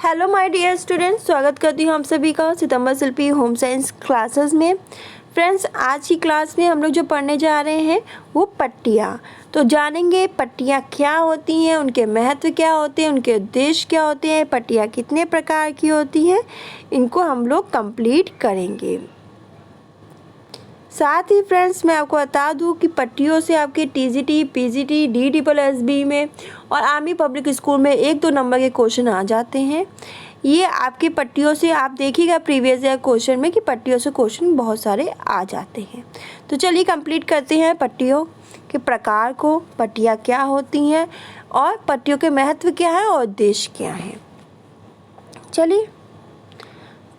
Hello my dear students, स्वागत करती हूँ हम सभी का सितंबर शिल्पी होम साइंस क्लासेस में। फ्रेंड्स, आज की क्लास में हम लोग जो पढ़ने जा रहे हैं वो पट्टियाँ। तो जानेंगे पट्टियाँ क्या होती हैं, उनके महत्व क्या होते हैं, उनके उद्देश्य क्या होते हैं, पट्टियाँ कितने प्रकार की होती हैं, इनको हम लोग कंप्लीट करेंगे। साथ ही फ्रेंड्स, मैं आपको बता दूं कि पट्टियों से आपके टीजीटी, पीजीटी, DSSB में और आर्मी पब्लिक स्कूल में 1-2 नंबर के क्वेश्चन आ जाते हैं। ये आपकी पट्टियों से आप देखिएगा प्रीवियस ईयर क्वेश्चन में कि पट्टियों से क्वेश्चन बहुत सारे आ जाते हैं। तो चलिए कंप्लीट करते हैं पट्टियों के प्रकार को, पट्टियाँ क्या होती हैं और पट्टियों के महत्व क्या है और उद्देश्य क्या है। चलिए,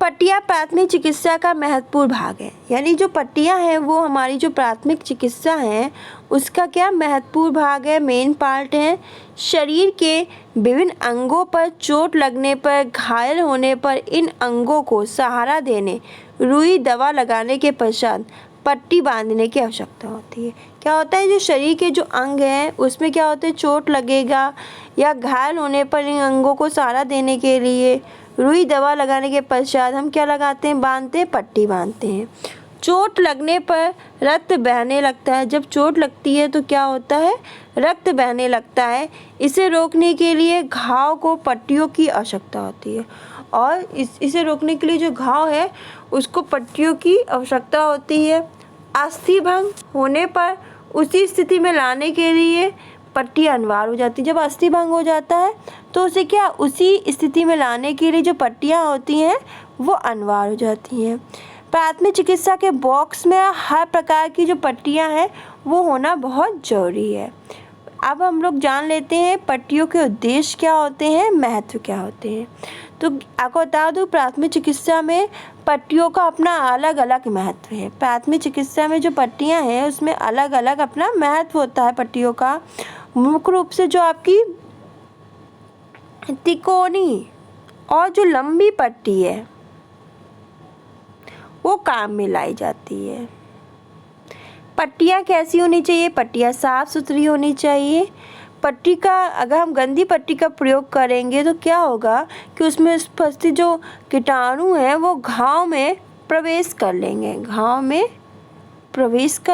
पट्टियाँ प्राथमिक चिकित्सा का महत्वपूर्ण भाग है। यानी जो पट्टियाँ हैं वो हमारी जो प्राथमिक चिकित्सा है उसका क्या महत्वपूर्ण भाग है, मेन पार्ट है। शरीर के विभिन्न अंगों पर चोट लगने पर, घायल होने पर इन अंगों को सहारा देने, रुई दवा लगाने के पश्चात पट्टी बांधने की आवश्यकता होती है। क्या होता है, जो शरीर के जो अंग हैं उसमें क्या होता है, चोट लगेगा या घायल होने पर इन अंगों को सहारा देने के लिए रुई दवा लगाने के पश्चात हम क्या लगाते हैं, बांधते हैं, पट्टी बांधते हैं। चोट लगने पर रक्त बहने लगता है। जब चोट लगती है तो क्या होता है, रक्त बहने लगता है। इसे रोकने के लिए घाव को पट्टियों की आवश्यकता होती है और इसे रोकने के लिए जो घाव है उसको पट्टियों की आवश्यकता होती है। अस्थि भंग होने पर उसी स्थिति में लाने के लिए पट्टी अनिवार्य हो जाती है। जब अस्थि भंग हो जाता है तो उसे क्या, उसी स्थिति में लाने के लिए जो पट्टियाँ होती हैं वो अनिवार्य हो जाती हैं। प्राथमिक चिकित्सा के बॉक्स में हर प्रकार की जो पट्टियाँ हैं वो होना बहुत ज़रूरी है। अब हम लोग जान लेते हैं पट्टियों के उद्देश्य क्या होते हैं, महत्व क्या होते हैं। तो आपको बता दूँ, प्राथमिक चिकित्सा में पट्टियों का अपना अलग अलग महत्व है। प्राथमिक चिकित्सा में जो पट्टियाँ हैं उसमें अलग अलग अपना महत्व होता है पट्टियों का। मुख्य रूप से जो आपकी तिकोनी और जो लंबी पट्टी है वो काम में लाई जाती है। पट्टियाँ कैसी होनी चाहिए, पट्टियाँ साफ़ सुथरी होनी चाहिए। पट्टी का अगर हम गंदी पट्टी का प्रयोग करेंगे तो क्या होगा कि उसमें उपस्थित जो कीटाणु हैं वो घाव में प्रवेश कर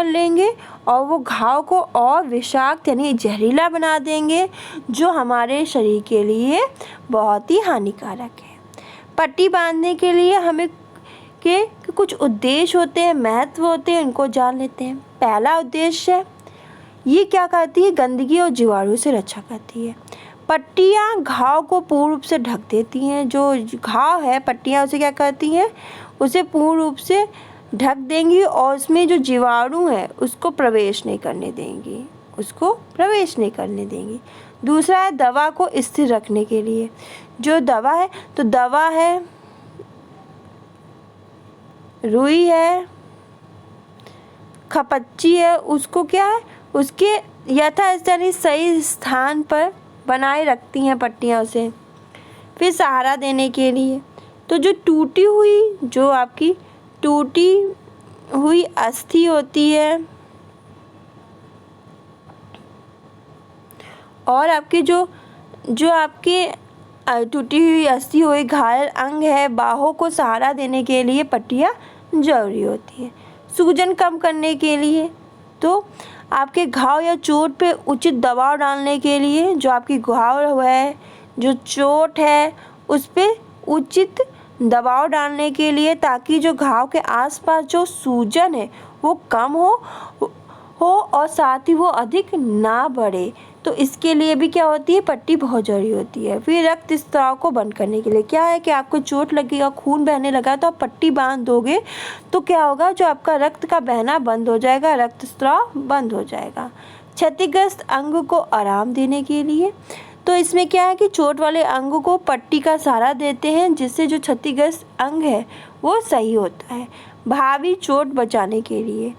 लेंगे और वो घाव को और विषाक्त यानी जहरीला बना देंगे, जो हमारे शरीर के लिए बहुत ही हानिकारक है। पट्टी बांधने के लिए हमें के कुछ उद्देश्य होते हैं, महत्व होते हैं, इनको जान लेते हैं। पहला उद्देश्य है, ये क्या करती है, गंदगी और जीवाणु से रक्षा करती है। पट्टियाँ घाव को पूर्ण रूप से ढक देती हैं। जो घाव है पट्टियाँ उसे क्या करती हैं, उसे पूर्ण रूप से ढक देंगी और उसमें जो जीवाणु है उसको प्रवेश नहीं करने देंगी। दूसरा है दवा को स्थिर रखने के लिए। जो दवा है, तो दवा है, रुई है, खपच्ची है, उसको क्या है, उसके यथास्थानी सही स्थान पर बनाए रखती हैं पट्टियाँ उसे फिर सहारा देने के लिए। तो जो आपकी टूटी हुई अस्थि होती है और आपके जो आपके टूटी हुई अस्थि हुई घायल अंग है, बाहों को सहारा देने के लिए पट्टियाँ जरूरी होती है। सूजन कम करने के लिए, तो आपके घाव या चोट पे उचित दबाव डालने के लिए, जो आपकी घाव है, जो चोट है, उस पे उचित दबाव डालने के लिए, ताकि जो घाव के आसपास जो सूजन है वो कम हो और साथ ही वो अधिक ना बढ़े। तो इसके लिए भी क्या होती है, पट्टी बहुत जरूरी होती है। फिर रक्त स्राव को बंद करने के लिए, क्या है कि आपको चोट लगी और खून बहने लगा तो आप पट्टी बांध दोगे तो क्या होगा, जो आपका रक्त का बहना बंद हो जाएगा, रक्त स्राव बंद हो जाएगा। क्षतिग्रस्त अंग को आराम देने के लिए, तो इसमें क्या है कि चोट वाले अंग को पट्टी का सहारा देते हैं, जिससे जो क्षतिग्रस्त अंग है वो सही होता है। भावी चोट बचाने के लिए,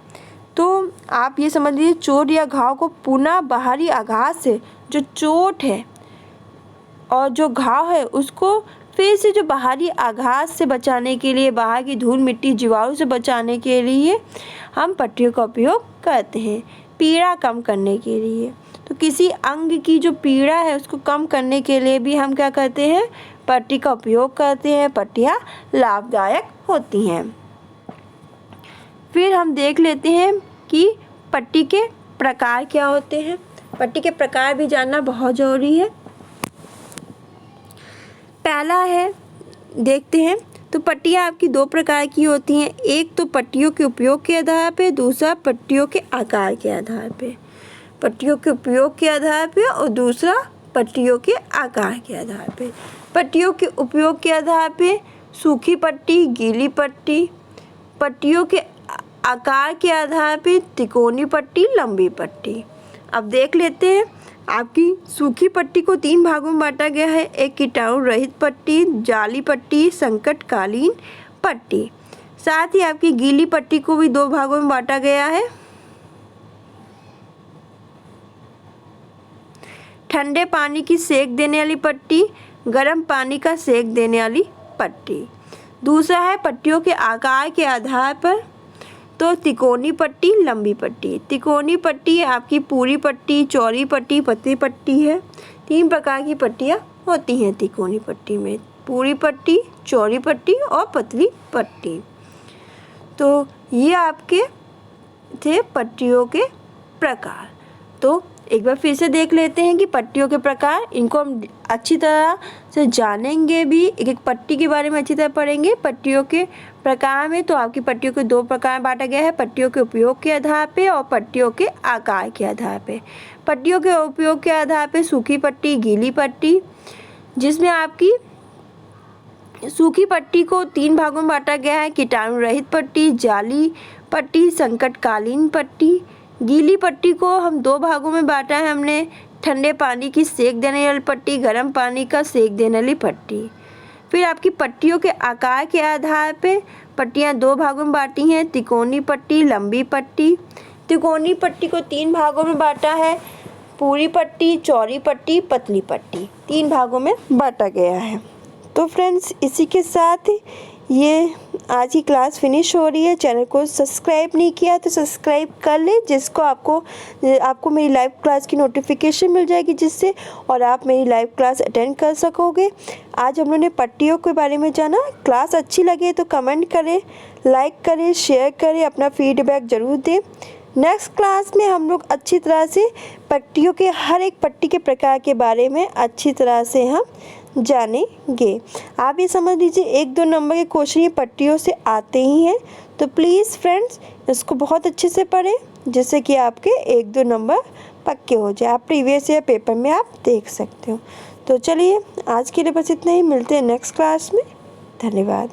तो आप ये समझ लीजिए, चोट या घाव को पुनः बाहरी आघात से जो चोट है और जो घाव है उसको फिर से जो बाहरी आघात से बचाने के लिए, बाहर की धूल मिट्टी जीवाणु से बचाने के लिए हम पट्टियों का उपयोग करते हैं। पीड़ा कम करने के लिए, तो किसी अंग की जो पीड़ा है उसको कम करने के लिए भी हम क्या करते हैं, पट्टी का उपयोग करते हैं। पट्टियाँ लाभदायक होती हैं। फिर हम देख लेते हैं कि पट्टी के प्रकार क्या होते हैं। पट्टी के प्रकार भी जानना बहुत ज़रूरी है। पहला है, देखते हैं, तो पट्टियाँ आपकी दो प्रकार की होती हैं। एक तो पट्टियों के उपयोग के आधार पे, दूसरा पट्टियों के आकार के आधार पे। पट्टियों के उपयोग के आधार पे और दूसरा पट्टियों के आकार के आधार पे। पट्टियों के उपयोग के आधार पे सूखी पट्टी, गीली पट्टी। पट्टियों के आकार के आधार पे तिकोनी पट्टी, लंबी पट्टी। अब देख लेते हैं। आपकी सूखी पट्टी को 3 भागों में बांटा गया है। एक कीटाणु रहित पट्टी, जाली पट्टी, संकटकालीन पट्टी। साथ ही आपकी गीली पट्टी को भी 2 भागों में बांटा गया है। ठंडे पानी की सेक देने वाली पट्टी, गर्म पानी का सेक देने वाली पट्टी। दूसरा है पट्टियों के आकार के आधार पर, तो तिकोनी पट्टी, लंबी पट्टी। तिकोनी पट्टी आपकी पूरी पट्टी, चौड़ी पट्टी, पतली पट्टी है। 3 प्रकार की पट्टियाँ होती हैं तिकोनी पट्टी में, पूरी पट्टी, चौड़ी पट्टी और पतली पट्टी। तो ये आपके थे पट्टियों के प्रकार। तो एक बार फिर से देख लेते हैं कि पट्टियों के प्रकार, इनको हम अच्छी तरह से जानेंगे भी, एक एक पट्टी के बारे में अच्छी तरह पढ़ेंगे। पट्टियों के प्रकार में तो आपकी पट्टियों को 2 प्रकार में बांटा गया है, पट्टियों के उपयोग के आधार पे और पट्टियों के आकार के आधार पे। पट्टियों के उपयोग के आधार पे सूखी पट्टी, गीली पट्टी, जिसमें आपकी सूखी पट्टी को 3 भागों में बांटा गया है। कीटाणु रहित पट्टी, जाली पट्टी, संकटकालीन पट्टी। गीली पट्टी को हम 2 भागों में बांटा है हमने, ठंडे पानी की सेक देने वाली पट्टी, गर्म पानी का सेक देने वाली पट्टी। फिर आपकी पट्टियों के आकार के आधार पे पट्टियाँ 2 भागों में बांटी हैं, तिकोनी पट्टी, लंबी पट्टी। तिकोनी पट्टी को 3 भागों में बांटा है, पूरी पट्टी, चौड़ी पट्टी, पतली पट्टी। 3 भागों में बांटा गया है। तो फ्रेंड्स, इसी के साथ ये आज की क्लास फिनिश हो रही है। चैनल को सब्सक्राइब नहीं किया तो सब्सक्राइब कर ले, जिसको आपको मेरी लाइव क्लास की नोटिफिकेशन मिल जाएगी, जिससे और आप मेरी लाइव क्लास अटेंड कर सकोगे। आज हम लोगों ने पट्टियों के बारे में जाना। क्लास अच्छी लगे तो कमेंट करें, लाइक करें, शेयर करें, अपना फीडबैक ज़रूर दें। नेक्स्ट क्लास में हम लोग अच्छी तरह से पट्टियों के हर एक पट्टी के प्रकार के बारे में अच्छी तरह से हम जानेंगे। आप ये समझ लीजिए 1-2 नंबर के क्वेश्चन ये पट्टियों से आते ही हैं। तो प्लीज़ फ्रेंड्स, इसको बहुत अच्छे से पढ़ें, जिससे कि आपके 1-2 नंबर पक्के हो जाए। आप प्रीवियस ईयर पेपर में आप देख सकते हो। तो चलिए, आज के लिए बस इतना ही। मिलते हैं नेक्स्ट क्लास में। धन्यवाद।